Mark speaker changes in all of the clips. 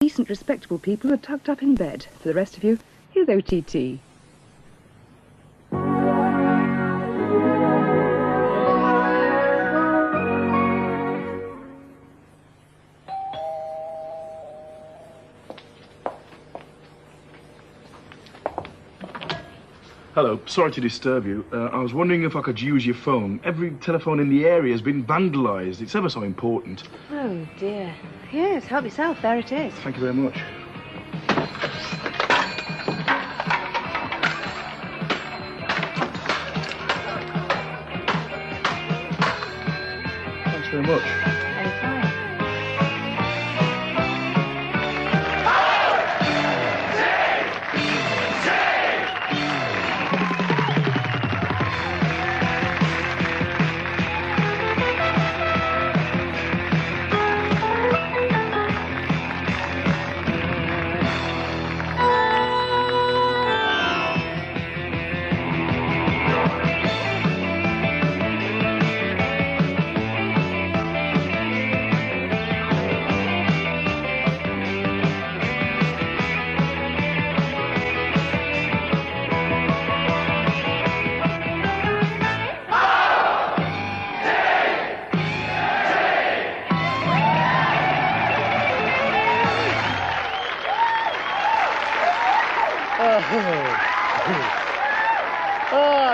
Speaker 1: Decent, respectable people who are tucked up in bed. For the rest of you, here's O.T.T.
Speaker 2: Hello, sorry to disturb you. I was wondering if I could use your phone. Every telephone in the area has been vandalised. It's ever so important.
Speaker 1: Oh, dear. Yes, help yourself. There it is.
Speaker 2: Thank you very much. Thanks very much.
Speaker 1: Anytime.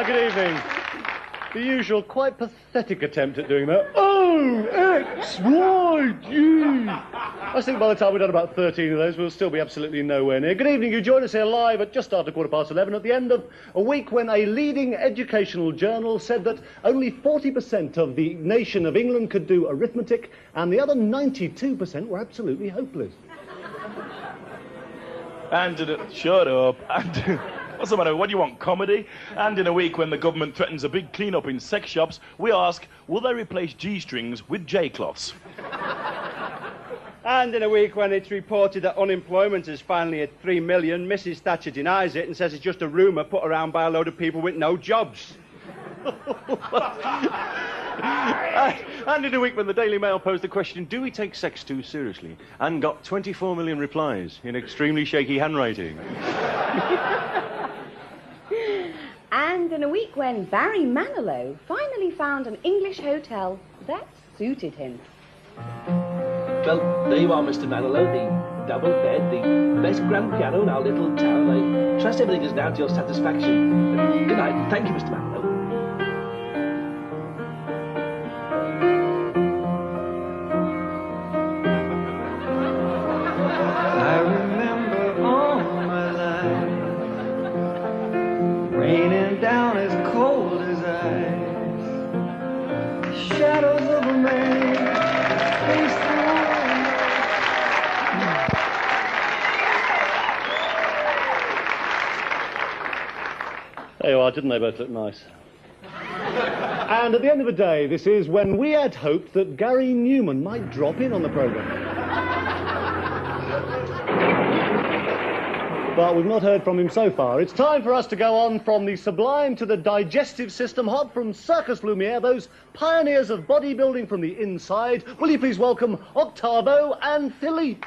Speaker 3: Good evening. The usual, quite pathetic attempt at doing that. O, X, Y, G. I think by the time we've done about 13 of those, we'll still be absolutely nowhere near. Good evening. You join us here live at just after 11:15 at the end of a week when a leading educational journal said that only 40% of the nation of England could do arithmetic and the other 92% were absolutely hopeless.
Speaker 2: Shut up. What's the matter? What do you want, comedy? And in a week when the government threatens a big clean-up in sex shops, we ask, will they replace G-strings with J-cloths?
Speaker 4: And in a week when it's reported that unemployment is finally at 3 million, Mrs. Thatcher denies it and says it's just a rumour put around by a load of people with no jobs.
Speaker 3: And in a week when the Daily Mail posed the question, do we take sex too seriously? And got 24 million replies in extremely shaky handwriting.
Speaker 1: And in a week when Barry Manilow finally found an English hotel that suited him.
Speaker 5: Well, there you are, Mr. Manilow, the double bed, the best grand piano in our little town. I trust everything is now to your satisfaction. Good night. Thank you, Mr. Manilow.
Speaker 6: I remember all my life raining down as cold as ice. Shadows of a man face the wall.
Speaker 3: There you are, didn't they both look nice? And at the end of the day, this is when we had hoped that Gary Newman might drop in on the programme. But we've not heard from him so far. It's time for us to go on from the sublime to the digestive system, hot from Circus Lumiere, those pioneers of bodybuilding from the inside. Will you please welcome Octavo and Philippe?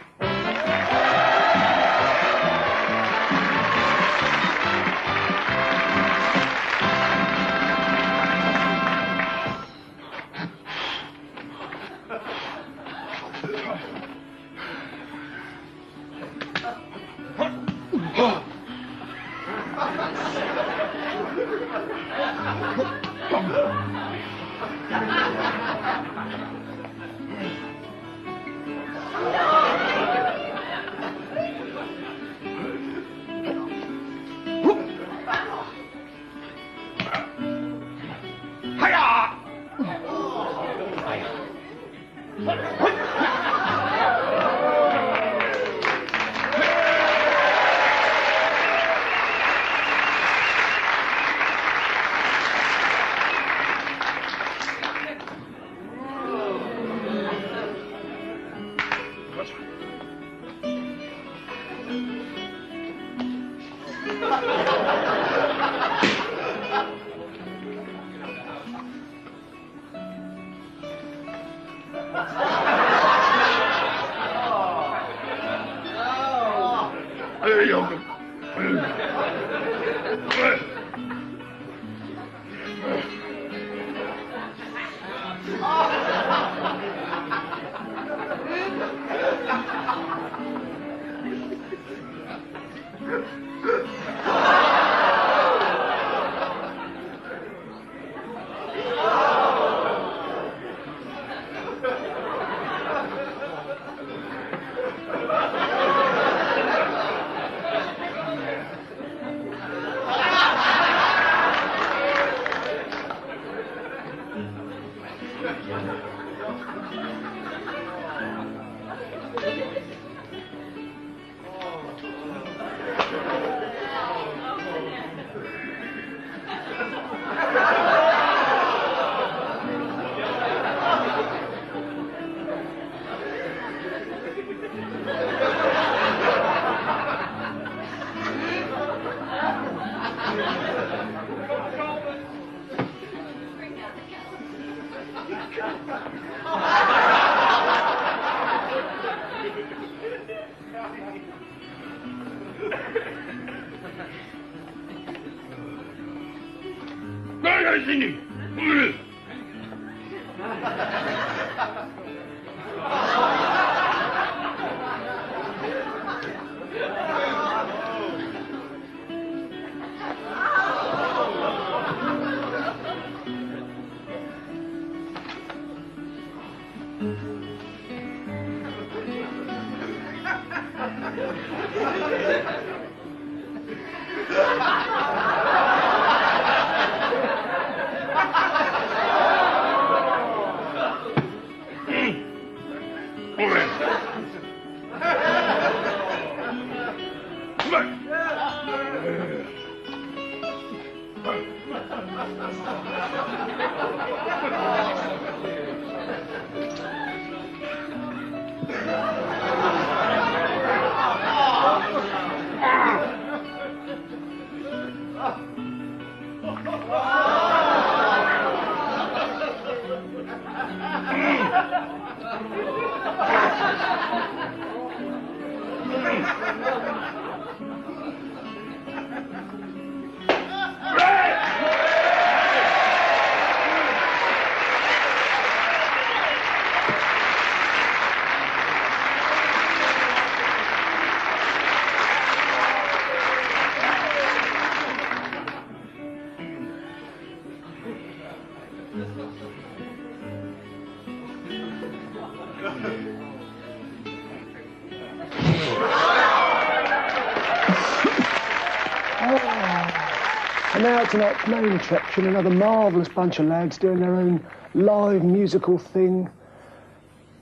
Speaker 7: And now tonight's main attraction, another marvellous bunch of lads doing their own live musical thing.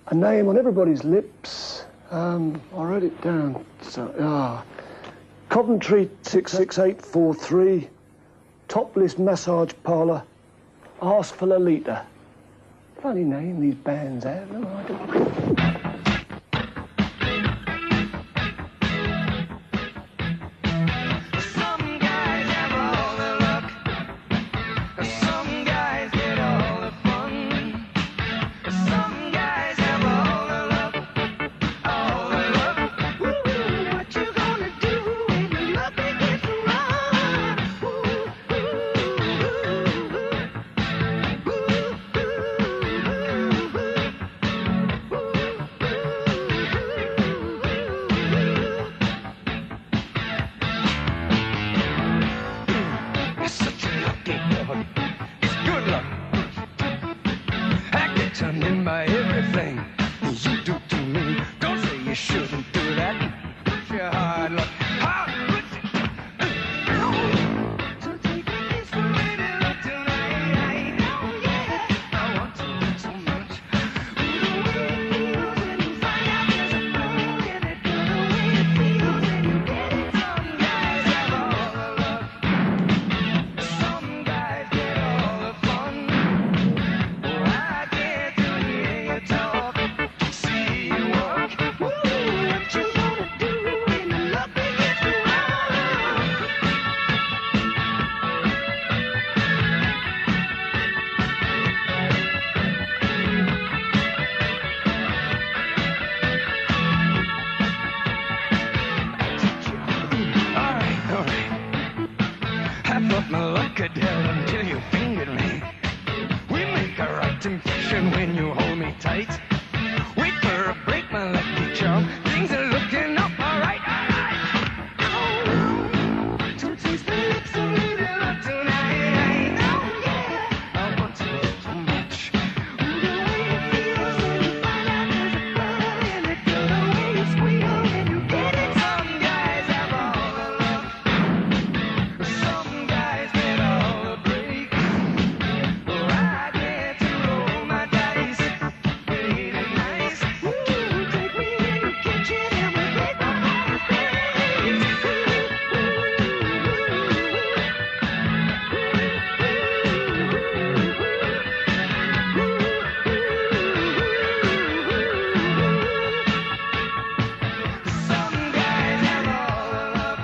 Speaker 7: A name on everybody's lips. I wrote it down. So, Coventry 66843, Topless Massage Parlour, Ask for Lolita. Funny name these bands have, no, I don't...
Speaker 6: fricadelle until you fingered me. We make a right impression when you hold me tight. Wait for a break, my lucky charm. Things are looking up all right, all right. Oh, to taste the lips of little love tonight. Oh, yeah. I want you so much. Ooh, the way it feels when you find out there's a bug in it. The way you squeal when you get it. Some guys have all the love. Some guys get all the break. Well, I get to roll my dice. Ain't it nice? Ooh, take me in the kitchen and we make my eyes Some guys have all the love.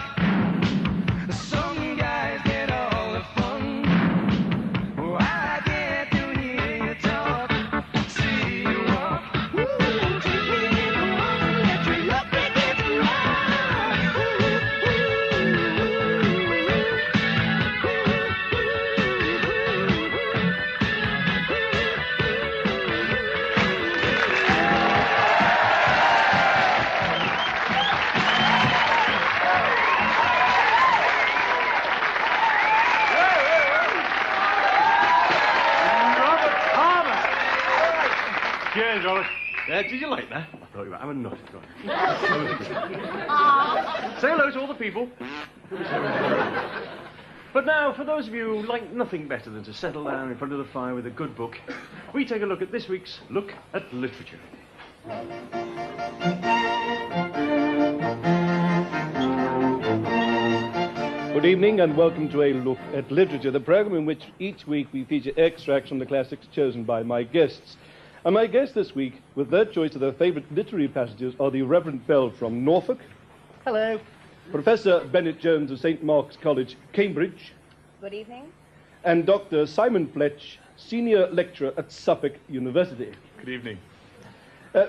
Speaker 6: Some guys get all the fun. Oh, I get to hear you talk, see you walk. Ooh, take me in the water, let your love begin to
Speaker 3: Cheers, Robert. Did you like that? I thought you were having a nut. Say hello to all the people. But now, for those of you who like nothing better than to settle down in front of the fire with a good book, we take a look at this week's Look at Literature. Good evening and welcome to A Look at Literature, the program in which each week we feature extracts from the classics chosen by my guests. And my guests this week, with their choice of their favourite literary passages, are the Reverend Bell from Norfolk. Hello. Professor Bennett Jones of St Mark's College, Cambridge.
Speaker 1: Good evening.
Speaker 3: And Dr. Simon Fletch, Senior Lecturer at Suffolk University.
Speaker 2: Good evening.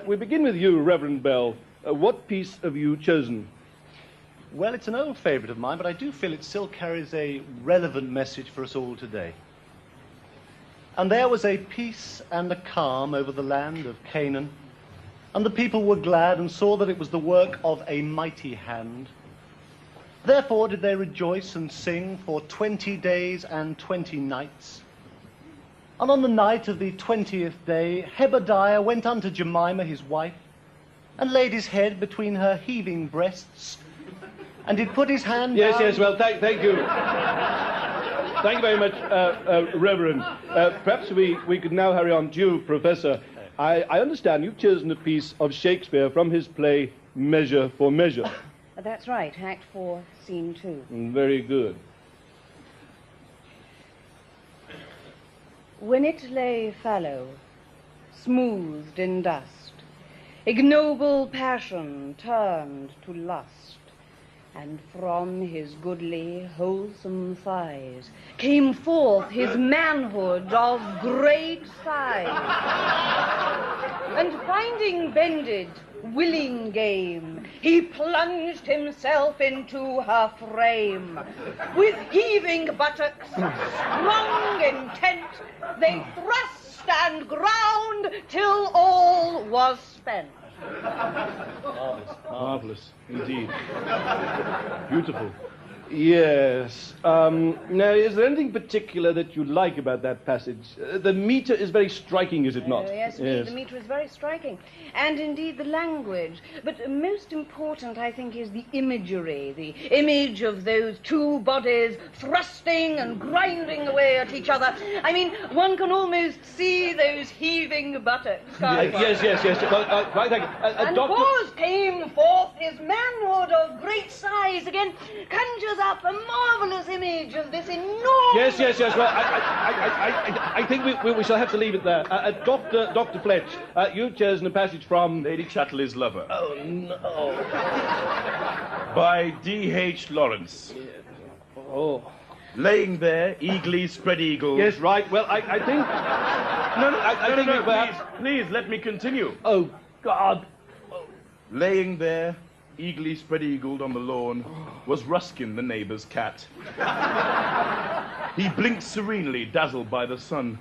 Speaker 3: We begin with you, Reverend Bell. What piece have you chosen?
Speaker 8: Well, it's an old favourite of mine, but I do feel it still carries a relevant message for us all today. And there was a peace and a calm over the land of Canaan, and the people were glad and saw that it was the work of a mighty hand. Therefore did they rejoice and sing for 20 days and 20 nights. And on the night of the 20th day, Hebediah went unto Jemima his wife, and laid his head between her heaving breasts, and did put his hand down...
Speaker 3: Yes, well, thank you. Thank you very much, Reverend. Perhaps we could now hurry on to you, Professor. I understand you've chosen a piece of Shakespeare from his play Measure for Measure.
Speaker 1: That's right, Act 4, Scene 2.
Speaker 3: Very good.
Speaker 1: When it lay fallow, smoothed in dust, ignoble passion turned to lust, and from his goodly, wholesome thighs came forth his manhood of great size. And finding bended, willing game, he plunged himself into her frame. With heaving buttocks, strong intent, they thrust and ground till all was spent.
Speaker 3: Marvellous, indeed. Beautiful. Yes. Now, is there anything particular that you like about that passage? The metre is very striking, is it not?
Speaker 1: Yes, indeed, the metre is very striking. And indeed the language. But most important, I think, is the imagery, the image of those two bodies thrusting and grinding away at each other. I mean, one can almost see those heaving buttocks.
Speaker 3: Yes. Well, right, thank you.
Speaker 1: And pause came forth his manhood of great size, again conjures up a marvellous image of this enormous...
Speaker 3: Yes. Well, I think we shall have to leave it there. Dr. Fletch, you've chosen a passage from...
Speaker 2: Lady Chatterley's Lover.
Speaker 3: Oh, no.
Speaker 2: By D.H. Lawrence.
Speaker 3: Oh.
Speaker 2: Laying there, eagly spread-eagled.
Speaker 3: Yes, right. Well, I think...
Speaker 2: No, please, let me continue.
Speaker 3: Oh, God.
Speaker 2: Laying there, eagly spread-eagled on the lawn, was Ruskin, the neighbour's cat. He blinked serenely, dazzled by the sun.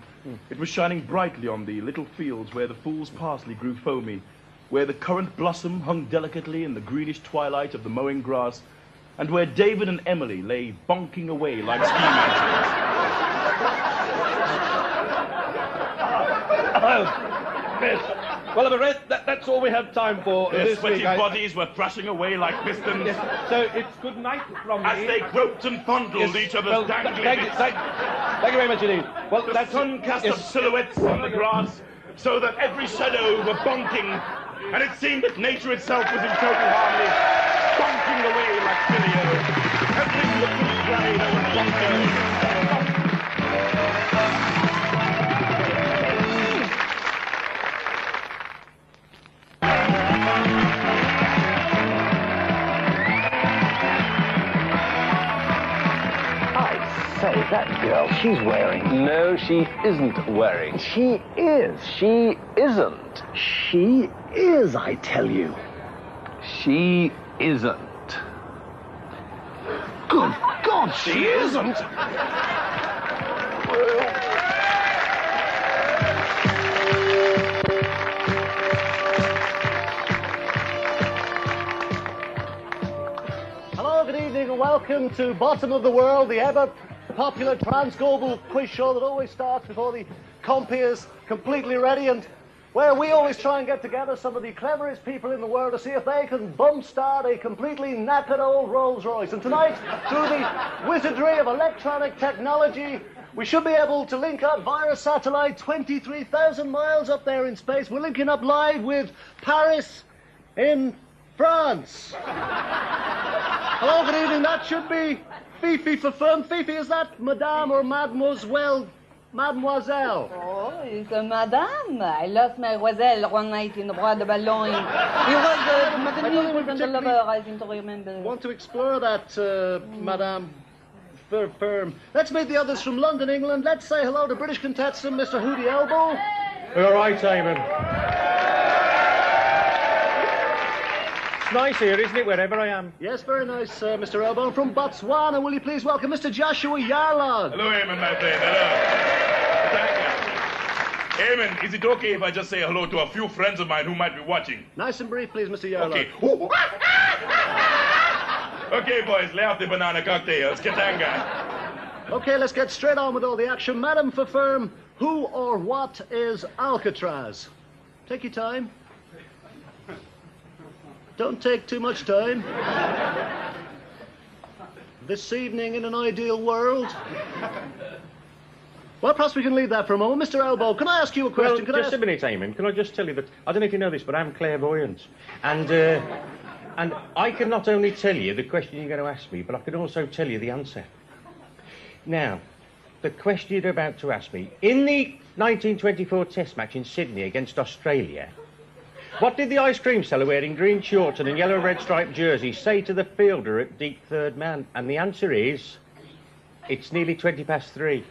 Speaker 2: It was shining brightly on the little fields where the fool's parsley grew foamy, where the currant blossom hung delicately in the greenish twilight of the mowing grass, and where David and Emily lay bonking away like ski masters.
Speaker 4: Miss. Well, I'm afraid that's all we have time for
Speaker 2: Their
Speaker 4: this
Speaker 2: sweaty
Speaker 4: week.
Speaker 2: bodies were thrashing away like pistons
Speaker 4: Yes, so it's good night from me.
Speaker 2: as they groped and fondled each other's dangling
Speaker 4: thank you very much indeed. Well,
Speaker 2: The sun cast up silhouettes on the grass, so that every shadow were bonking, and it seemed that nature itself was in total harmony, bonking away like Filio. Every look and play there was bonkers.
Speaker 9: Say, that girl, she's wearing...
Speaker 5: No, she isn't wearing.
Speaker 9: She is.
Speaker 5: She isn't.
Speaker 9: She is, I tell you.
Speaker 5: She isn't.
Speaker 9: Good God, she isn't!
Speaker 3: Hello, good evening, and welcome to Bottom of the World, the ever popular trans-global quiz show that always starts before the compy is completely ready, and where we always try and get together some of the cleverest people in the world to see if they can bump start a completely knackered old Rolls-Royce. And tonight, through the wizardry of electronic technology, we should be able to link up via a satellite 23,000 miles up there in space. We're linking up live with Paris in France. Hello, good evening. That should be Fifi for fun. Fifi, is that Madame or Mademoiselle? Mademoiselle.
Speaker 1: Oh, it's a madame. I lost my Roselle one night in the Bois de Boulogne. He was a magnificent lover, I seem to remember.
Speaker 3: Want to explore that, Madame Firm. Let's meet the others from London, England. Let's say hello to British contestant Mr. Hootie Elbow.
Speaker 10: All right, Simon. It's nice here, isn't it, wherever I am?
Speaker 3: Yes, very nice, Mr. Elbow. From Botswana, will you please welcome Mr. Joshua Yarlog.
Speaker 2: Hello, Eamon, my friend. Hello. Eamon, is it okay if I just say hello to a few friends of mine who might be watching?
Speaker 3: Nice and brief, please, Mr. Yarlog.
Speaker 2: Okay. Okay, boys, lay off the banana cocktails. Katanga.
Speaker 3: Okay, let's get straight on with all the action. Madam for firm, who or what is Alcatraz? Take your time. Don't take too much time. This evening in an ideal world. Well, perhaps we can leave that for a moment. Mr. Elbow, can I ask you a question?
Speaker 10: Well, just a minute, Eamon. Can I just tell you that, I don't know if you know this, but I'm clairvoyant. And I can not only tell you the question you're going to ask me, but I can also tell you the answer. Now, the question you're about to ask me, in the 1924 Test match in Sydney against Australia, what did the ice cream seller wearing green shorts and a yellow red striped jersey say to the fielder at deep third man? And the answer is, it's nearly 3:20.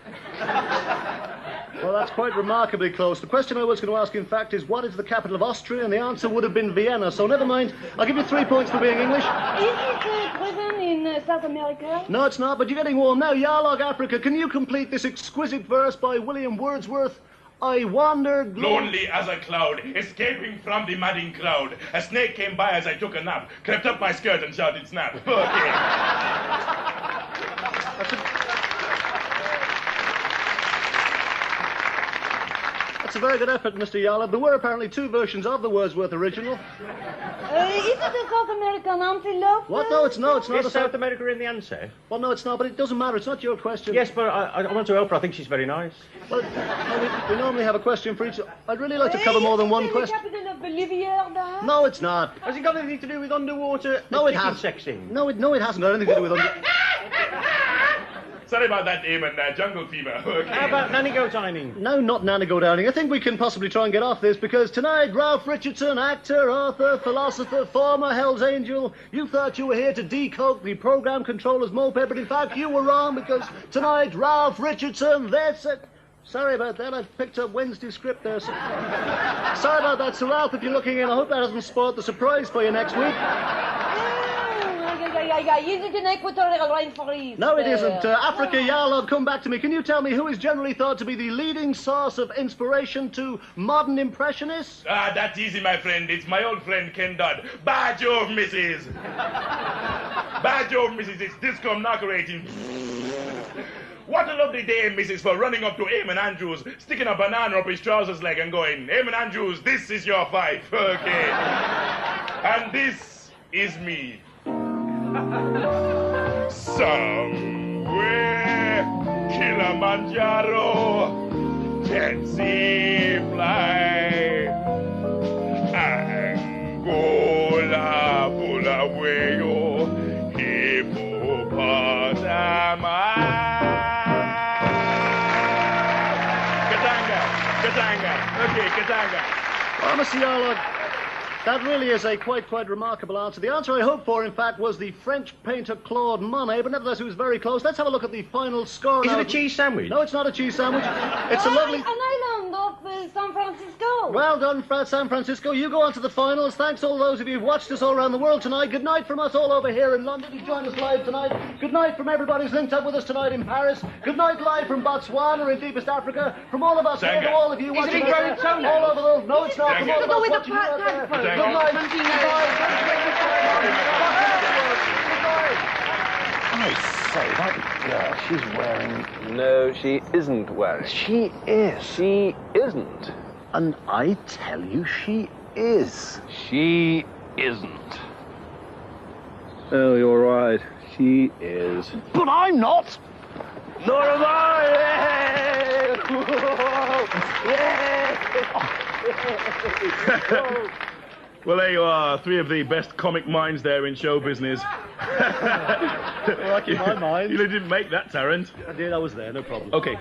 Speaker 3: Well, that's quite remarkably close. The question I was going to ask, in fact, is what is the capital of Austria? And the answer would have been Vienna. So never mind. I'll give you 3 points for being English.
Speaker 1: Is it present in South America?
Speaker 3: No, it's not, but you're getting warm now. Yarlog Africa, can you complete this exquisite verse by William Wordsworth? I wandered...
Speaker 2: Lonely as a cloud, escaping from the madding crowd. A snake came by as I took a nap, crept up my skirt and shouted snap. Okay.
Speaker 3: That's a very good effort, Mr. Yarlog. There were apparently 2 versions of the Wordsworth original.
Speaker 1: Is it a South American antelope?
Speaker 3: What? No, it's not. It's not
Speaker 10: Is
Speaker 3: a
Speaker 10: South America in the answer?
Speaker 3: Well, no, it's not, but it doesn't matter. It's not your question.
Speaker 10: Yes, but I want to help her. I think she's very nice.
Speaker 3: Well, we normally have a question for each... I'd really like to cover more than one question.
Speaker 1: Is it the capital of Bolivia, that?
Speaker 3: No, it's not.
Speaker 10: Has it got anything to do with underwater
Speaker 3: No, it
Speaker 10: chicken
Speaker 3: has.
Speaker 10: sexing?
Speaker 3: No, it hasn't got anything to do with...
Speaker 2: Sorry about that, Eamon. Jungle fever. Okay.
Speaker 10: How about nanny goat timing?
Speaker 3: No, not Nanny Go Downing. I think we can possibly try and get off this, because tonight, Ralph Richardson, actor, author, philosopher, former Hell's Angel, you thought you were here to decoke the program controller's moped, but in fact you were wrong, because tonight, Ralph Richardson, that's it. Sorry about that, I picked up Wednesday's script there. Sorry about that, Sir Ralph, if you're looking in. I hope that hasn't spoiled the surprise for you next week.
Speaker 1: I guess I Is it an equatorial rainforest?
Speaker 3: No, it isn't. Africa, Yarlog, come back to me. Can you tell me who is generally thought to be the leading source of inspiration to modern impressionists?
Speaker 2: Ah, that's easy, my friend. It's my old friend Ken Dodd. By Jove, Mrs. By Jove, Mrs. It's Discom narrating. What a lovely day, Mrs. for running up to Eamon Andrews, sticking a banana up his trousers leg and going, Eamon Andrews, this is your fife. Okay. And this is me. Somewhere, Kilimanjaro, Tennessee fly, Angola, Bulawayo, Katanga. Okay, Katanga.
Speaker 3: Well, Mr. Yarlog, that really is a quite remarkable answer. The answer I hoped for, in fact, was the French painter Claude Monet, but nevertheless, it was very close. Let's have a look at the final score.
Speaker 10: Is
Speaker 3: now.
Speaker 10: it a cheese sandwich?
Speaker 3: No, it's not a cheese sandwich. It's a lovely...
Speaker 1: An island of San Francisco.
Speaker 3: Well done, San Francisco. You go on to the finals. Thanks all those of you who've watched us all around the world tonight. Good night from us all over here in London who joined us live tonight. Good night from everybody who's linked up with us tonight in Paris. Good night live from Botswana in deepest Africa. From all of us here to all of you watching us all over the world. No, it's not. From all of us watching you out there. Good night.
Speaker 9: I say, that girl, she's wearing... No, she isn't wearing... She is. She isn't. And I tell you, she is. She isn't. Oh, you're right. She is. But I'm not! Nor am I!
Speaker 2: Yeah! Well, there you are, three of the best comic minds there in show business.
Speaker 3: Lucky my mind.
Speaker 2: You didn't make that, Tarrant.
Speaker 3: I did, I was there, no problem.
Speaker 2: Okay.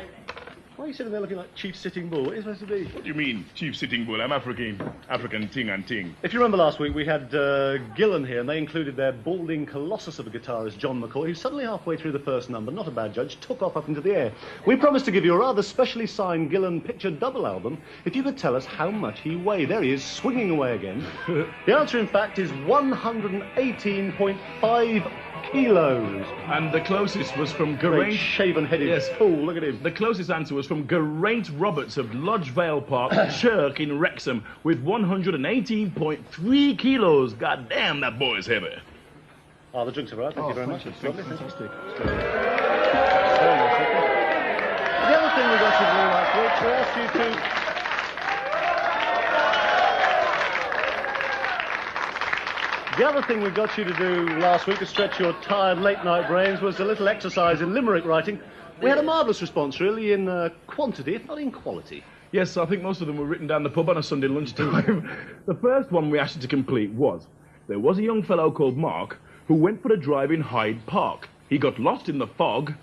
Speaker 3: Why are you sitting there looking like Chief Sitting Bull? What are you supposed to be?
Speaker 2: What do you mean, Chief Sitting Bull? I'm African ting and ting.
Speaker 3: If you remember last week, we had Gillan here, and they included their balding colossus of a guitarist, John McCoy, who suddenly halfway through the first number, not a bad judge, took off up into the air. We promised to give you a rather specially signed Gillan picture double album if you could tell us how much he weighed. There he is, swinging away again. The answer, in fact, is 118.5 kilos.
Speaker 2: And the closest was from
Speaker 3: Great
Speaker 2: Geraint...
Speaker 3: shaven-headed fool, look at him.
Speaker 2: The closest answer was from Geraint Roberts of Lodge Vale Park, Chirk in Wrexham, with 118.3 kilos. God damn, that boy is heavy.
Speaker 3: Oh, the drinks are right, thank you very much. It's lovely,
Speaker 2: fantastic.
Speaker 3: The other thing we got to do last week, we asked you to... The other thing we got you to do last week to stretch your tired late-night brains was a little exercise in limerick writing. We had a marvellous response, really, in quantity, if not in quality.
Speaker 2: Yes, I think most of them were written down the pub on a Sunday lunchtime. The first one we asked you to complete was, there was a young fellow called Mark who went for a drive in Hyde Park. He got lost in the fog.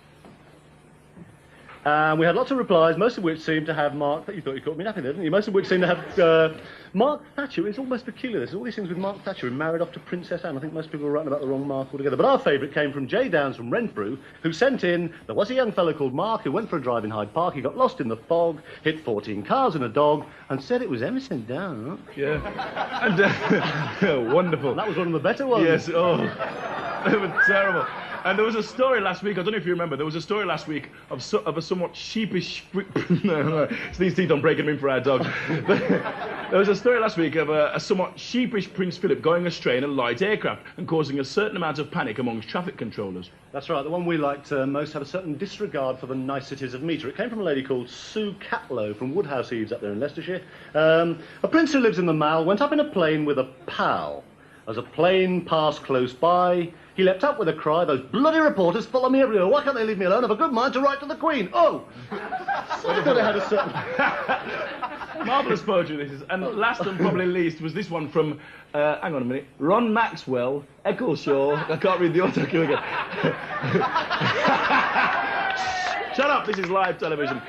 Speaker 3: And we had lots of replies, most of which seemed to have Mark... You thought you caught me napping there, didn't you? Most of which seemed to have Mark Thatcher. It's almost peculiar, this. All these things with Mark Thatcher. He married off to Princess Anne. I think most people were writing about the wrong Mark altogether. But our favourite came from Jay Downs from Renfrew, who sent in, there was a young fellow called Mark who went for a drive in Hyde Park. He got lost in the fog, hit 14 cars and a dog, and said it was Emerson down.
Speaker 2: Yeah. And, wonderful.
Speaker 3: And that was one of the better ones.
Speaker 2: Yes, oh. They were terrible. And there was a story last week, I don't know if you remember, there was a story last week of a somewhat sheepish... no, these teeth don't break them in for our dog. There was a story last week of a somewhat sheepish Prince Philip going astray in a light aircraft and causing a certain amount of panic amongst traffic controllers.
Speaker 3: That's right, the one we liked most had a certain disregard for the niceties of metre. It came from a lady called Sue Catlow from Woodhouse Eaves up there in Leicestershire. A prince who lives in the Mall went up in a plane with a pal. As a plane passed close by, he leapt up with a cry, those bloody reporters follow me everywhere. Why can't they leave me alone? I've a good mind to write to the Queen. Oh! So I thought it had a certain...
Speaker 2: Marvellous poetry, this is. And last and probably least was this one from, hang on a minute, Ron Maxwell, Eccleshaw. I can't read the autocue again. Shut up, this is live television.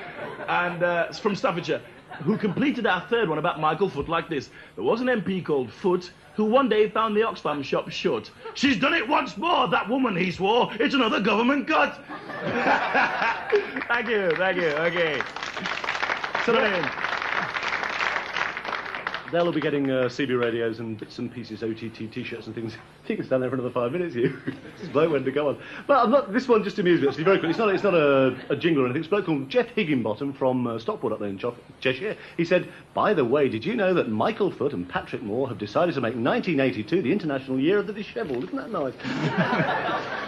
Speaker 2: And it's from Staffordshire, who completed our third one about Michael Foot like this. There was an MP called Foot who one day found the Oxfam shop shut. She's done it once more, that woman, he swore. It's another government cut. Thank you, okay. Sit in.
Speaker 8: They'll all be getting CB radios and bits and pieces, O.T.T T-shirts and things. You can stand there for another 5 minutes, you. This bloke went to go on. But I'm not, this one just amused me, actually, very quickly. It's not a jingle or anything. It's a bloke called Jeff Higginbottom from Stockport up there in Cheshire. He said, by the way, did you know that Michael Foot and Patrick Moore have decided to make 1982 the International Year of the Dishevelled? Isn't that nice?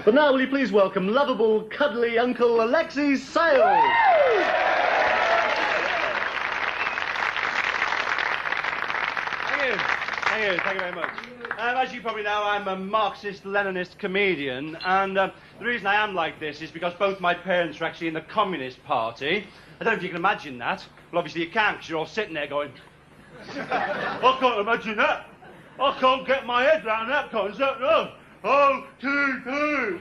Speaker 8: But now, will you please welcome lovable, cuddly Uncle Alexis Sales?
Speaker 4: Thank you very much. As you probably know, I'm a Marxist-Leninist comedian, and the reason I am like this is because both my parents are actually in the Communist Party. I don't know if you can imagine that. Well, obviously you can't, because you're all sitting there going, I can't imagine that. I can't get my head around that concept, no. O.T.T.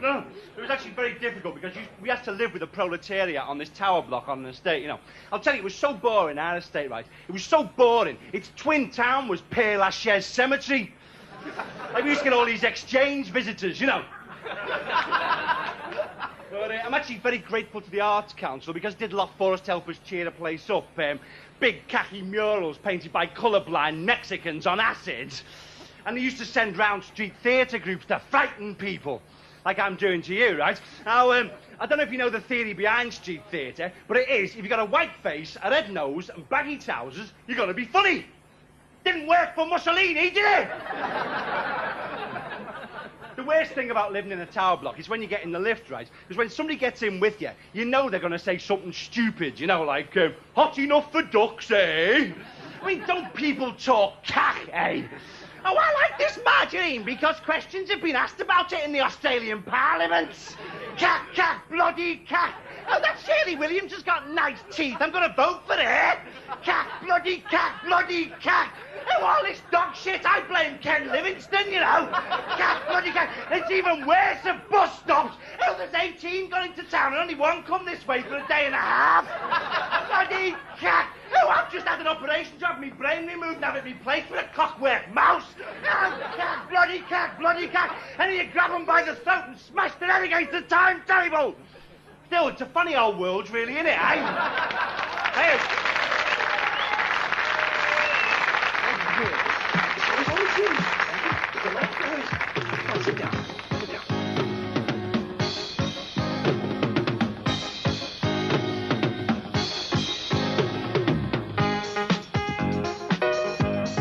Speaker 4: No. It was actually very difficult because we had to live with the proletariat on this tower block on an estate, you know. I'll tell you, it was so boring, our estate, right? It was so boring. Its twin town was Père Lachaise Cemetery. Like, we used to get all these exchange visitors, you know. But I'm actually very grateful to the Arts Council because they did a lot for us to help us cheer the place up. Big khaki murals painted by colourblind Mexicans on acid. And they used to send round street theatre groups to frighten people, like I'm doing to you, right? Now, I don't know if you know the theory behind street theatre, but it is, if you've got a white face, a red nose, and baggy trousers, you're going to be funny. Didn't work for Mussolini, did it? The worst thing about living in a tower block is when you get in the lift, right? Because when somebody gets in with you, you know they're going to say something stupid, you know, like, hot enough for ducks, eh? I mean, don't people talk cack, eh? Oh, I like this margarine because questions have been asked about it in the Australian Parliament. Cack, cack, bloody cack. Oh, that Shirley Williams has got nice teeth. I'm going to vote for her. Cack, bloody cack, bloody cack. Oh, all this dog shit, I blame Ken Livingstone, you know. Cack, bloody cack. It's even worse at bus stops. Oh, there's 18 going into town and only one come this way for a day and a half. Bloody cack. Oh, I've just had an operation to have my brain removed and have it replaced with a clockwork mouse. Oh, cack, bloody cack, bloody cack. And then you grab them by the throat and smash their head against the time table. Still, it's a funny old world, really, isn't it, eh? Hey. Sit down. Sit down.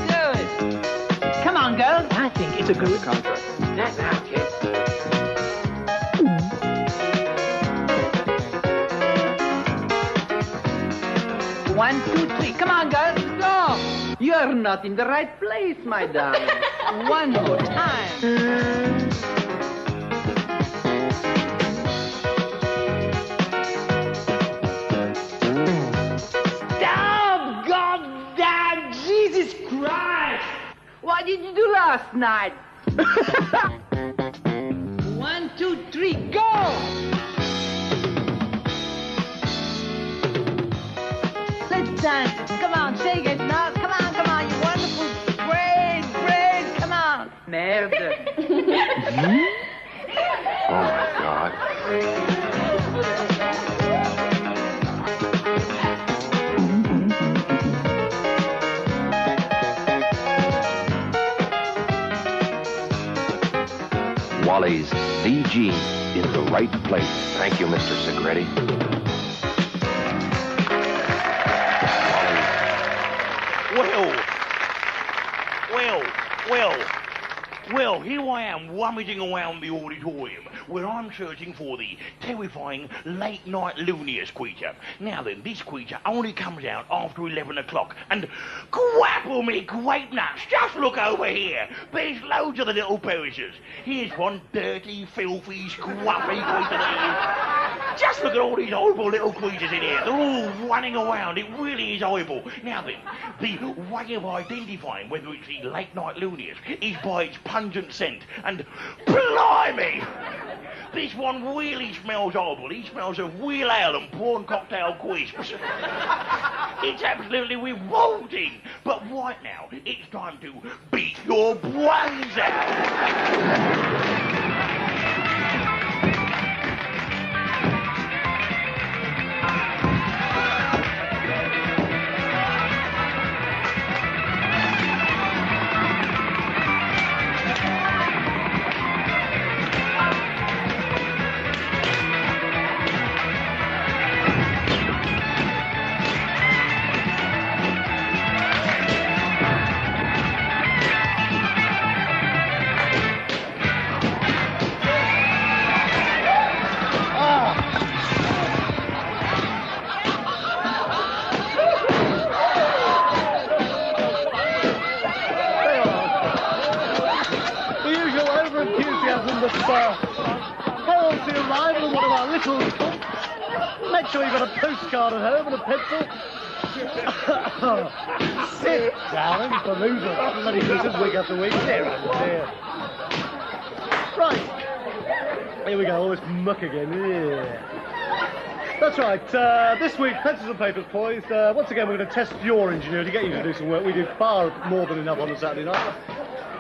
Speaker 11: Good. Come on, girls. I think it's a good contract.
Speaker 5: Not now, kid.
Speaker 11: 1, 2, 3. Come on, girls. Go. You're not in the right place, my darling. One more time. Stop! Goddamn Jesus Christ! What did you do last night? 1, 2, 3, go! Let's dance. Come on, shake it now. Come on, you wonderful. Great, come on. Merde.
Speaker 9: Oh, my God. Wally's VG in the right place. Thank you, Mr. Segretti.
Speaker 12: Well, here I am rummaging around the auditorium where I'm searching for the terrifying late-night Lunaeus creature. Now then, this creature only comes out after 11 o'clock, and grapple me grape nuts, just look over here. There's loads of the little perishers. Here's one dirty, filthy, scruffy creature there. Just look at all these horrible little creatures in here. They're all running around. It really is horrible. Now then, the way of identifying whether it's the late-night Lunaeus is by its pungent scent. And blimey! This one really smells horrible. He smells of real ale and prawn cocktail crisps. It's absolutely revolting. But right now, it's time to beat your brains out.
Speaker 8: course, heralds the arrival of one of our little cooks. Make sure you've got a postcard at home and a pencil. Sit down, it's the loser. Bloody losers week after week. Dear, oh dear. Right. Here we go, all this muck again. Yeah. That's right. This week, pencils and papers poised. Once again, we're going to test your ingenuity, get you to do some work. We do far more than enough on a Saturday night.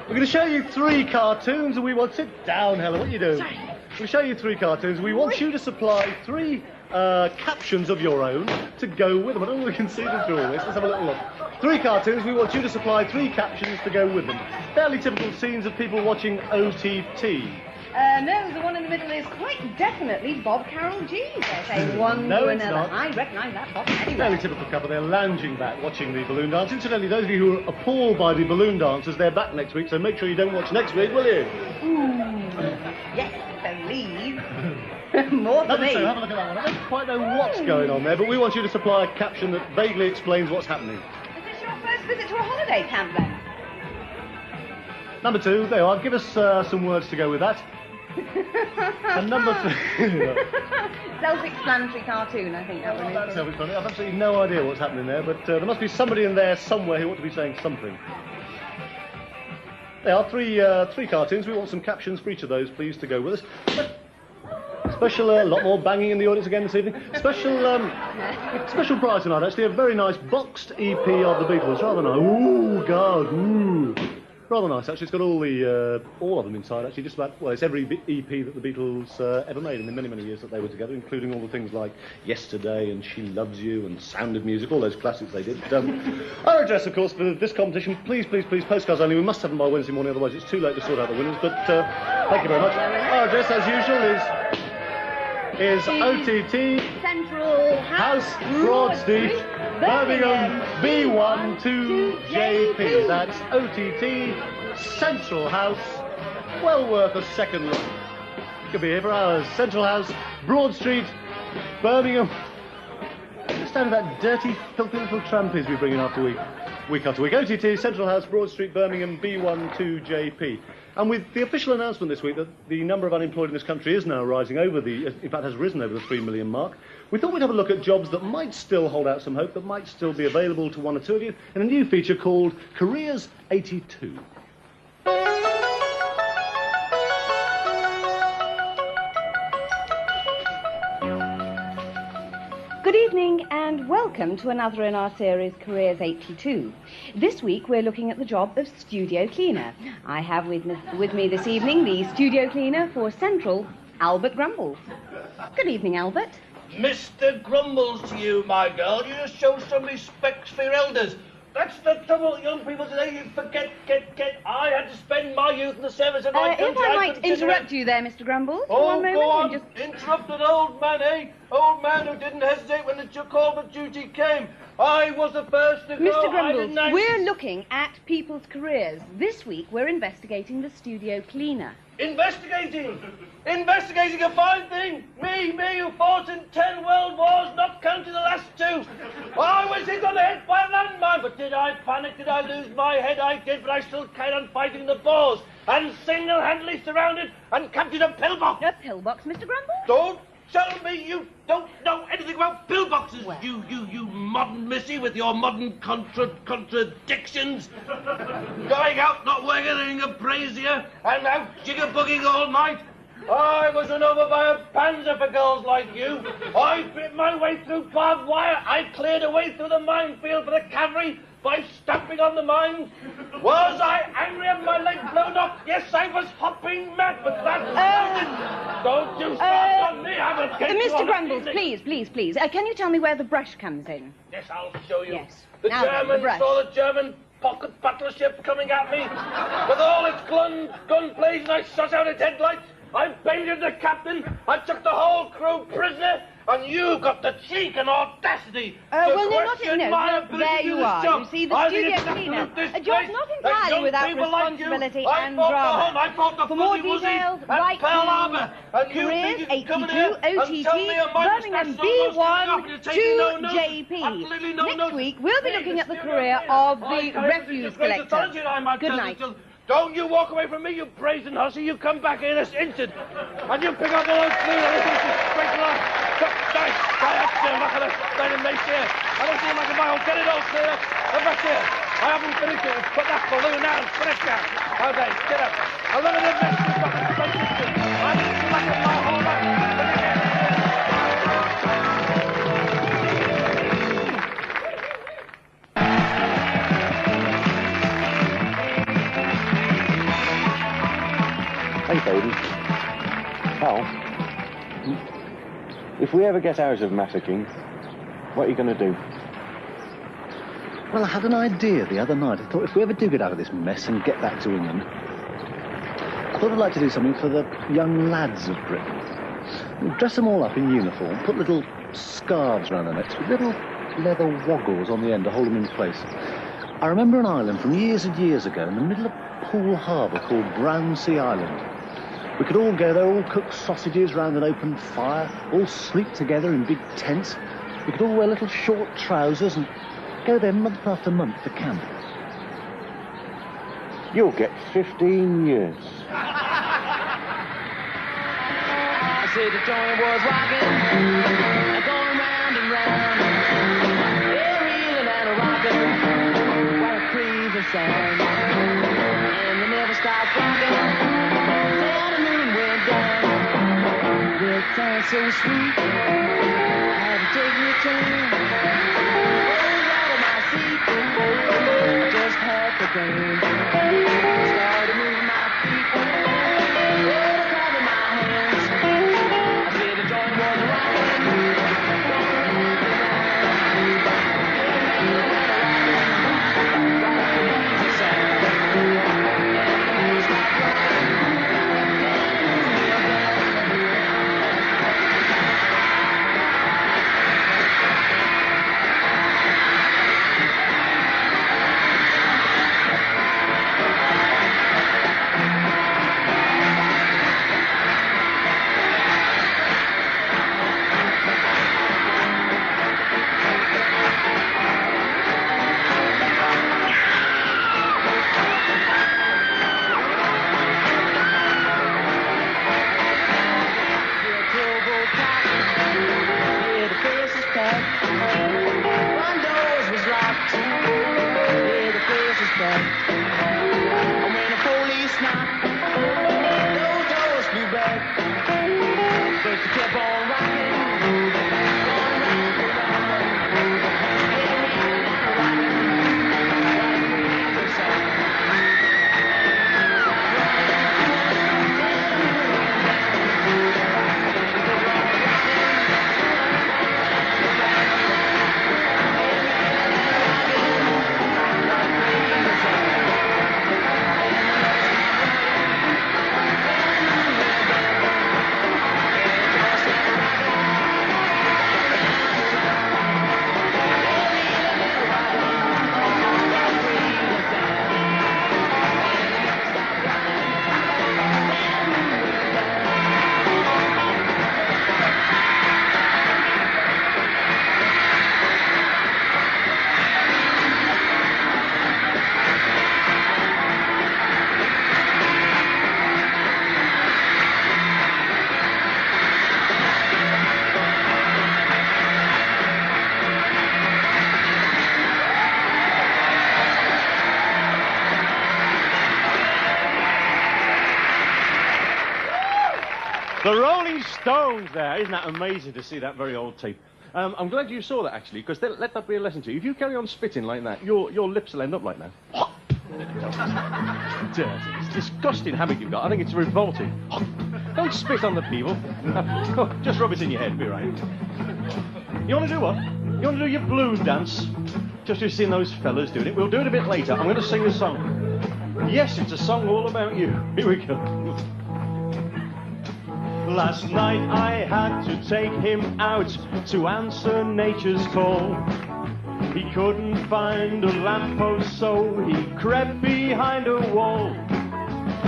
Speaker 8: We're going to show you 3 cartoons, and we want... Sit down, Helen, what are you doing? Sorry. We'll show you 3 cartoons. We want you to supply 3 captions of your own to go with them. I don't know if we can see them through all this. Let's have a little look. 3 cartoons. We want you to supply 3 captions to go with them. Fairly typical scenes of people watching O.T.T.
Speaker 1: No, the one in the middle is quite definitely Bob Carroll G. They're saying one
Speaker 8: No,
Speaker 1: to
Speaker 8: it's
Speaker 1: another.
Speaker 8: not.
Speaker 1: I recognise that Bob anyway.
Speaker 8: Fairly typical couple. They're lounging back, watching the balloon dance. Incidentally, those of you who are appalled by the balloon dancers, they're back next week, so make sure you don't watch next week, will you?
Speaker 1: Yes, believe. More for me.
Speaker 8: So, have a look at that one. I don't quite know what's going on there, but we want you to supply a caption that vaguely explains what's happening.
Speaker 1: Is this your first visit to a holiday camp, then?
Speaker 8: Number 2, there you are. Give us some words to go with that. And number 3...
Speaker 1: Self-explanatory cartoon, I think that one is.
Speaker 8: That's self-explanatory. I've absolutely no idea what's happening there, but there must be somebody in there somewhere who ought to be saying something. There are 3 cartoons. We want some captions for each of those, please, to go with us. Special, a lot more banging in the audience again this evening. Special prize tonight, actually, a very nice boxed EP of the Beatles. Rather nice. Ooh, God, ooh. Rather nice, actually. It's got all of them inside, actually. Just about, well, it's every EP that the Beatles ever made in the many, many years that they were together, including all the things like Yesterday and She Loves You and Sound of Music, all those classics they did. Our address, of course, for this competition, please, postcards only. We must have them by Wednesday morning, otherwise it's too late to sort out the winners. But thank you very much. Our address, as usual, is O.T.T.
Speaker 1: Central
Speaker 8: House, Broad Street, Birmingham, B12JP. That's O.T.T. Central House. Well worth a second look. You could be here for hours. Central House, Broad Street, Birmingham. Stand with that dirty, filthy little trampies we bring in after week after week. O.T.T. Central House, Broad Street, Birmingham, B12JP. And with the official announcement this week that the number of unemployed in this country is now rising in fact has risen over the 3 million mark, we thought we'd have a look at jobs that might still hold out some hope, that might still be available to 1 or 2 of you, in a new feature called Careers 82.
Speaker 1: Good evening and welcome to another in our series Careers 82. This week we're looking at the job of studio cleaner. I have with me this evening the studio cleaner for Central, Albert Grumbles. Good evening, Albert.
Speaker 5: Mr. Grumbles to you, my girl. You just show some respect for your elders. That's the trouble, young people today. You forget. I had to spend my youth in the service of my country.
Speaker 1: If I might interrupt you there, Mr. Grumbles.
Speaker 5: Oh,
Speaker 1: one moment.
Speaker 5: go on. Interrupt an old man, eh? Old man who didn't hesitate when the call for duty came. I was the first to go.
Speaker 1: Mr. Grumbles, we're looking at people's careers. This week we're investigating the studio cleaner.
Speaker 5: Investigating a fine thing. Me who fought in 10 world wars, not counting the last 2. I was hit on the head by a landmine, but did I panic? Did I lose my head? I did, but I still carried on fighting the Boers and single-handedly surrounded and captured a pillbox.
Speaker 1: A pillbox, Mr. Grumbles?
Speaker 5: Don't tell me you don't know anything about pillboxes. Well. You modern missy with your modern contradictions. Going out, not wearing anything a brazier, and out jigger-bugging all night. I was run over by a panzer for girls like you. I bit my way through barbed wire. I cleared a way through the minefield for the cavalry by stamping on the mines. Was I angry and my leg blown off? Yes, I was hopping mad, but that... Don't you start on me,
Speaker 1: Mr. Grumbles, please. Can you tell me where the brush comes in?
Speaker 5: Yes, I'll show you.
Speaker 1: Yes.
Speaker 5: The Germans saw the German pocket battleship coming at me. With all its gun blazing, I shot out its headlights. I painted the captain. I took the whole crew prisoner. And you got the cheek and audacity to question my ability
Speaker 1: there
Speaker 5: to do
Speaker 1: you
Speaker 5: this
Speaker 1: are.
Speaker 5: job.
Speaker 1: You see, the studio cleaner, a job not entirely without responsibility and drama. For more details, write to Careers 82 O.T.T. Birmingham B12JP. Next week, we'll be looking at the career of the refuse collector. Good night.
Speaker 5: Don't you walk away from me, you brazen hussy. You come back here this instant. And you pick up all those clean and listen to straight along. Die up still, look at it. Stay in mace here. I don't see him like a mile. Get it all clear up. Come back here. I haven't finished it. Put that balloon out. Finish that. Okay, get up. A limited mess. You've got to straight distance. I haven't seen like a mile. Hold on.
Speaker 10: Hey, baby. Pal, if we ever get out of Mafeking, what are you going to do?
Speaker 8: Well, I had an idea the other night. I thought if we ever do get out of this mess and get back to England, I thought I'd like to do something for the young lads of Britain. Dress them all up in uniform, put little scarves around their necks with little leather woggles on the end to hold them in place. I remember an island from years and years ago in the middle of Poole Harbour called Brownsea Island. We could all go there, all cook sausages round an open fire, all sleep together in big tents. We could all wear little short trousers and go there month after month for camp.
Speaker 10: You'll get 15 years.
Speaker 6: I said the joint was rocking, going round and round. Yeah, reeling and a rocking, while it breathes the sound. And they never stopped rocking, till the moon went down. It sounds so sweet, I had to take me a turn. I just had to burn. Started moving my feet, clapping my hands. I said the joint was rocking,
Speaker 10: The Rolling Stones there. Isn't that amazing to see that very old tape? I'm glad you saw that, actually, because let that be a lesson to you. If you carry on spitting like that, your lips will end up like that. Dirty. It's a disgusting habit you've got. I think it's revolting. Don't spit on the people. Just rub it in your head. Be right. You want to do what? You want to do your blues dance? Just you've seen those fellas doing it. We'll do it a bit later. I'm going to sing a song. Yes, it's a song all about you. Here we go. Last night I had to take him out to answer nature's call. He couldn't find a lamppost, so he crept behind a wall.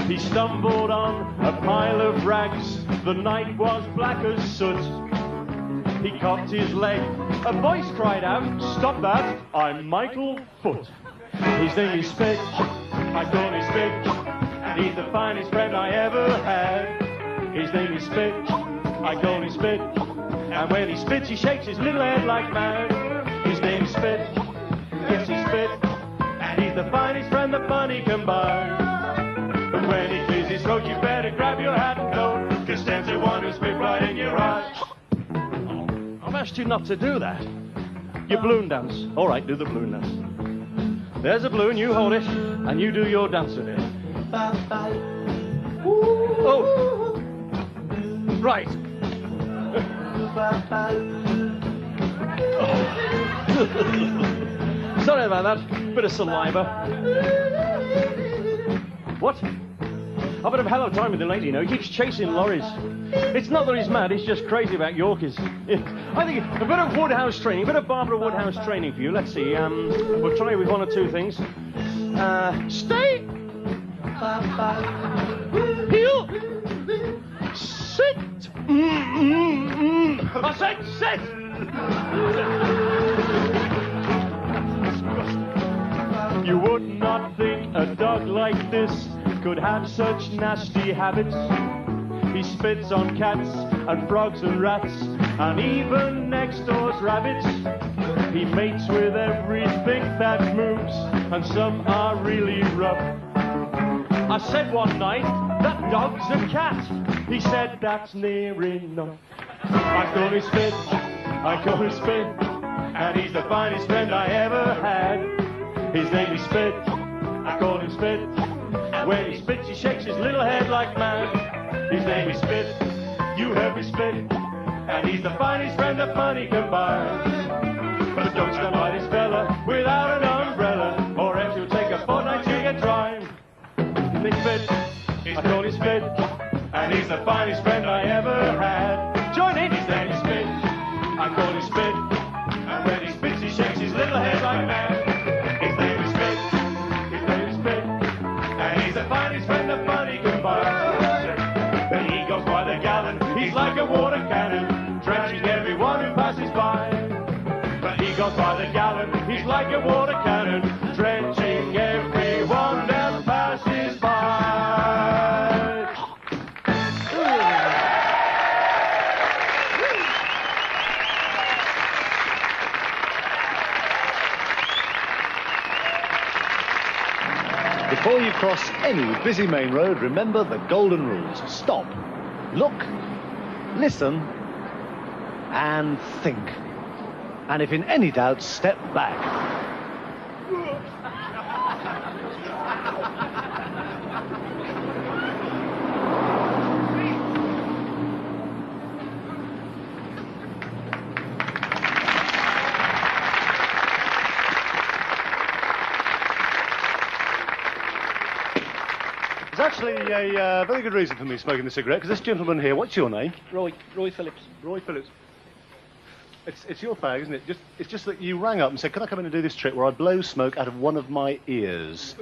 Speaker 10: He stumbled on a pile of rags, the night was black as soot. He cocked his leg, a voice cried out, "Stop that, I'm Michael Foot." His name is Spit, I call him Spit.
Speaker 3: and he's the finest friend I ever had. His name is Spit, I call him Spit, and when he spits he shakes his little head like mad. His name is Spit, yes he's Spit, and he's the finest friend that money can buy. But when he clears his throat you better grab your hat and coat, 'cause there's the one who spit right in your eye. I've asked you not to do that. Your balloon dance. All right, do the balloon dance. There's a balloon, you hold it, and you do your dance with it. Oh! Right. Sorry about that. Bit of saliva. What? I've had a hell of a time with the lady, you know. He keeps chasing lorries. It's not that he's mad, he's just crazy about Yorkies. I think a bit of Woodhouse training, a bit of Barbara Woodhouse training for you. Let's see, we'll try with one or two things. Stay. Heel. Sit. I said sit. You would not think a dog like this could have such nasty habits. He spits on cats and frogs and rats and even next door's rabbits. He mates with everything that moves and some are really rough. I said one night, that dog's a cat. He said that's near enough. I call him Spit, I call him Spit, and he's the finest friend I ever had. His name is Spit, I call him Spit, and when he spits he shakes his little head like mad. His name is Spit, you heard me spit, and he's the finest friend that money can buy. But don't stand by this fella without an umbrella, or else you'll take a fortnight to get dry. Big Spit, I call him Spit, and he's the finest friend I ever had. Join in! His name is Spit, I call him Spit, and when he spits he shakes his little head like mad. His name is Spit, his name is Spit, and he's the finest friend that money can buy. But he goes by the gallon, he's like a water cannon, drenching everyone who passes by. But he goes by the gallon, he's like a water cannon, drenching everyone that passes by.
Speaker 8: Before you cross any busy main road, remember the golden rules. Stop, look, listen, and think. And if in any doubt, step back. There's actually a very good reason for me smoking the cigarette, because this gentleman here, what's your name?
Speaker 3: Roy Phillips.
Speaker 8: Roy Phillips. It's your fag, isn't it? It's just that you rang up and said, can I come in and do this trick where I blow smoke out of one of my ears?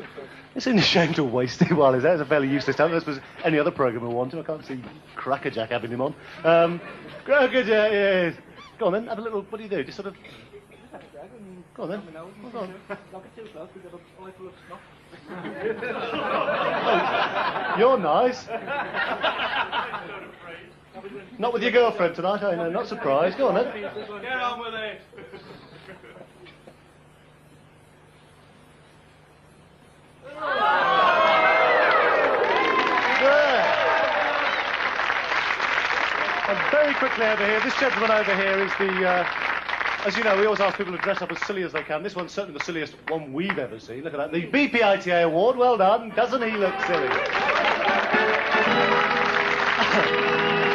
Speaker 8: It seems a shame to waste it while he's there. It's a fairly useless talent. I suppose any other programme will want him. I can't see Crackerjack having him on. Crackerjack, yes. Go on then, have a little, what do you do? Just sort of... Go on then. Go on. Oh, you're nice. Not with your girlfriend tonight, I know, not surprised. Go on then.
Speaker 3: Get on with it.
Speaker 8: And very quickly over here, this gentleman over here is the, as you know, we always ask people to dress up as silly as they can. This one's certainly the silliest one we've ever seen. Look at that. The BPITA award, well done. Doesn't he look silly?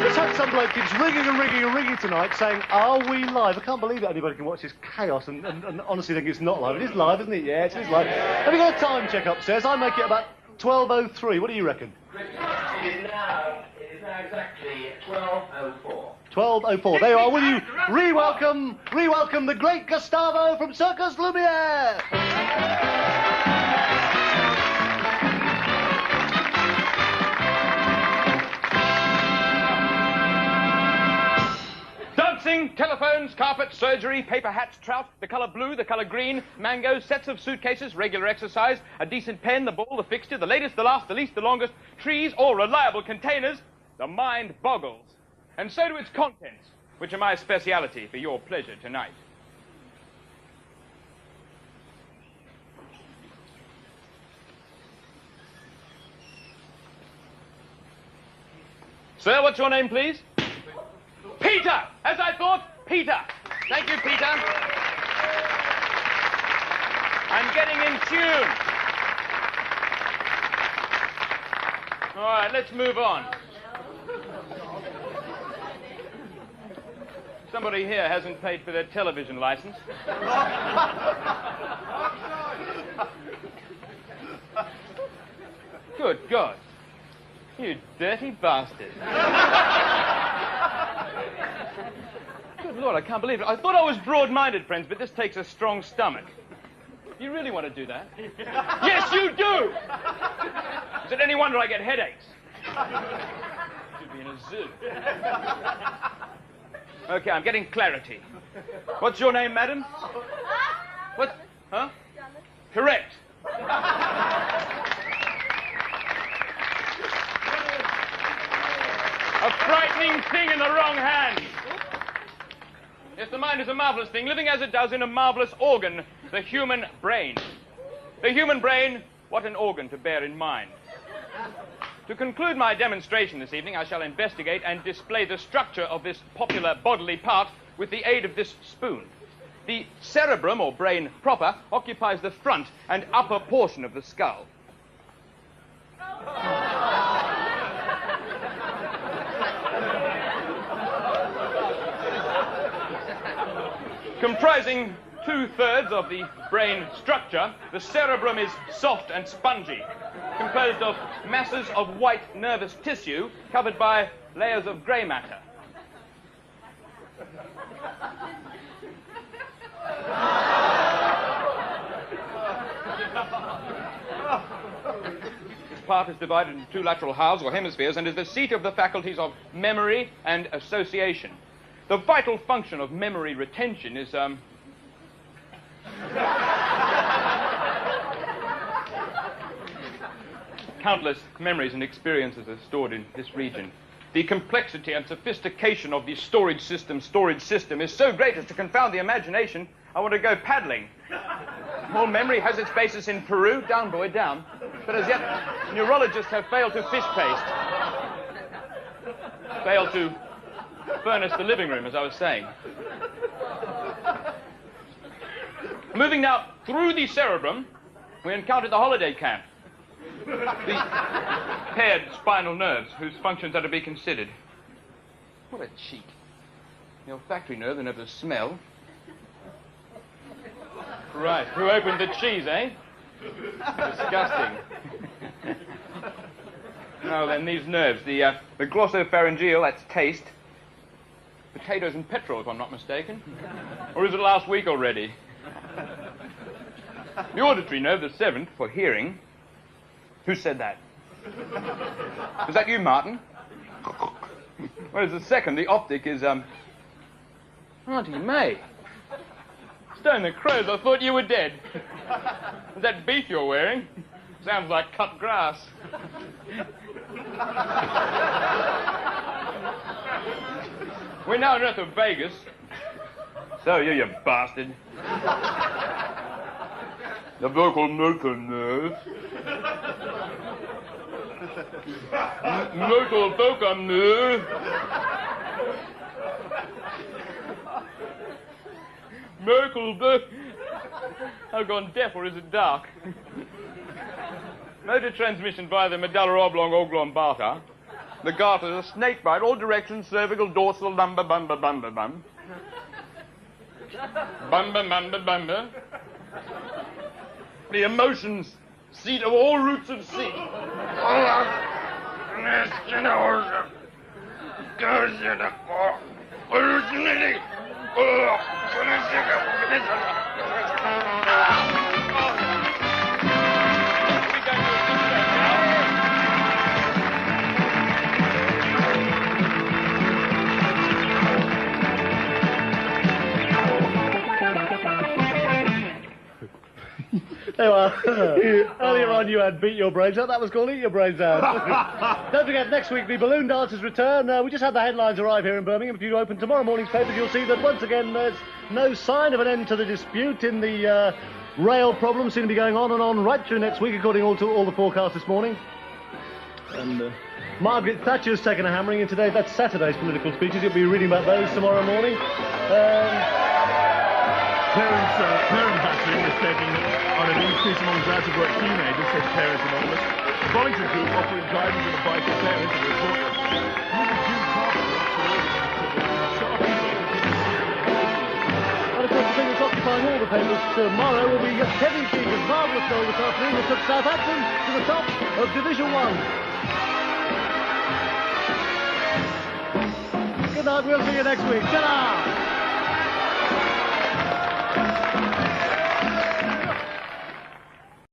Speaker 8: Let's have some bloke keeps ringing and ringing and ringing tonight saying, are we live? I can't believe that anybody can watch this chaos and honestly think it's not live. It is live, isn't it? Yeah, it is live. Have you got a time check upstairs? I make it about 12:03. What do you reckon?
Speaker 5: It is now exactly 12:04.
Speaker 8: 12:04. There you are. Will you re-welcome the great Gustavo from Circus Lumiere?
Speaker 3: Don't
Speaker 13: dressing, telephones, carpet, surgery, paper hats, trout, the colour blue, the colour green, mangoes, sets of suitcases, regular exercise, a decent pen, the ball, the fixture, the latest, the last, the least, the longest, trees, all reliable containers, the mind boggles. And so do its contents, which are my speciality for your pleasure tonight. Sir, what's your name, please? Peter! As I thought, Peter. Thank you, Peter. I'm getting in tune. All right, let's move on. Somebody here hasn't paid for their television license. Good God. You dirty bastard. Good Lord, I can't believe it. I thought I was broad-minded, friends, but this takes a strong stomach. You really want to do that? Yes, you do! Is it any wonder I get headaches? Should be in a zoo. Okay, I'm getting clarity. What's your name, madam? What? Huh? Correct. A frightening thing in the wrong hands. Yes, the mind is a marvelous thing, living as it does in a marvelous organ, the human brain. The human brain, what an organ to bear in mind. To conclude my demonstration this evening, I shall investigate and display the structure of this popular bodily part with the aid of this spoon. The cerebrum, or brain proper, occupies the front and upper portion of the skull. Comprising 2/3 of the brain structure, the cerebrum is soft and spongy, composed of masses of white nervous tissue covered by layers of grey matter. This part is divided into 2 lateral halves or hemispheres and is the seat of the faculties of memory and association. The vital function of memory retention is, countless memories and experiences are stored in this region. The complexity and sophistication of the storage system is so great as to confound the imagination. I want to go paddling. All memory has its basis in Peru. Down, boy, down. But as yet, neurologists have failed to fish paste. Failed to furnish the living room, as I was saying. Moving now through the cerebrum, we encountered the holiday camp. The paired spinal nerves, whose functions are to be considered. What a cheat. The olfactory nerve, the nerve of smell. Right, who opened the cheese, eh? Disgusting. Now then, these nerves, the glossopharyngeal, that's taste. Potatoes and petrol, if I'm not mistaken. Or is it last week already? The auditory nerve, the 7th, for hearing. Who said that? Was that you, Martin? Whereas the 2nd, the optic, is, Auntie May. Stone the crows, I thought you were dead. Is that beef you're wearing? Sounds like cut grass. We're now north of Vegas. So you bastard. The vocal motor nerve. Motor vocal nerve. Merkel, I've gone deaf, or is it dark? Motor transmission via the medulla oblongata. The garter is a snake bite, all directions, cervical, dorsal, lumbar, bumba, bumba, bum. Bumba, bumba, bumba. The emotions, seat of all roots of sea.
Speaker 3: There you are. Earlier on you had Beat Your Brains Out. That was called Eat Your Brains Out. Don't forget, next week the balloon dancers return. We just had the headlines arrive here in Birmingham. If you open tomorrow morning's papers, you'll see that once again there's no sign of an end to the dispute in the rail problem. Seem to be going on and on right through next week, according to all the forecasts this morning. And Margaret Thatcher's taken a hammering in today. That's Saturday's political speeches. You'll be reading about those tomorrow morning.
Speaker 2: Parents actually is taking on an increase among grads of work teenagers, says Parents Anonymous. The volunteer group offering guidance and advice to parents and report
Speaker 3: And of course, the thing that's occupying all the papers tomorrow will be Kevin Keegan's marvellous goal this afternoon that took Southampton to the top of Division 1. Good night, we'll see you next week. Ta-da!